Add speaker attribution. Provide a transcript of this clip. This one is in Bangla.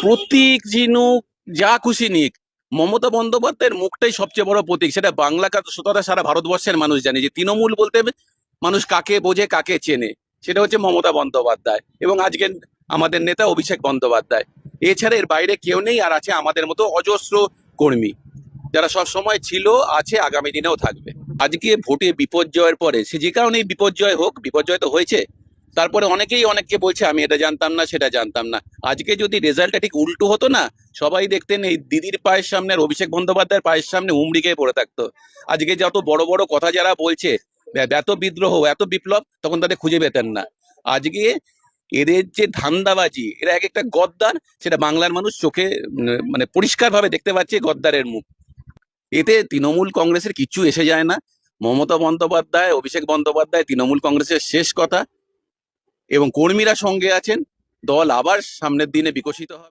Speaker 1: প্রতীক ঝিনুক যা খুশি নিক, মমতা বন্দ্যোপাধ্যায়ের মুখটাই সবচেয়ে বড় প্রতীক। সেটা বাংলা তথা সারা ভারতবর্ষের মানুষ জানে যে তৃণমূল বলতে মানুষ কাকে বোঝে, কাকে চেনে, সেটা হচ্ছে মমতা বন্দ্যোপাধ্যায় এবং আজকে আমাদের নেতা অভিষেক বন্দ্যোপাধ্যায়। এছাড়া এর বাইরে কেউ নেই। আর আছে আমাদের মতো অজস্র কর্মী, যারা সব সময় ছিল, আছে, আগামী দিনেও থাকবে। আজকে ভোটে বিপর্যয়ের পরে, সে যে কারণেই বিপর্যয় হোক, বিপর্যয় তো হয়েছে, তারপরে অনেকেই অনেককে বলছে আমি এটা জানতাম না, সেটা জানতাম না। আজকে যদি রেজাল্টটা ঠিক উল্টো হতো না, সবাই দেখতেন এই দিদির পায়ের সামনে আর অভিষেক বন্দ্যোপাধ্যায়ের পায়ের সামনে হুমড়ি খেয়ে পড়ে থাকতো। আজকে যত বড় বড় কথা যারা বলছে, এত বিদ্রোহ, এত বিপ্লব, তখন তাদের খুঁজে পেতেন না। আজকে এদের যে ধান্দাবাজি, এরা এক একটা গদ্দার, সেটা বাংলার মানুষ চোখে মানে পরিষ্কার ভাবে দেখতে পাচ্ছে গদ্দারের মুখ। এতে তৃণমূল কংগ্রেসের কিচ্ছু এসে যায় না। মমতা বন্দ্যোপাধ্যায়, অভিষেক বন্দ্যোপাধ্যায় তৃণমূল কংগ্রেসের শেষ কথা, এবং কর্মীরা সঙ্গে আছেন। দল আবার সামনের দিনে বিকশিত হবে।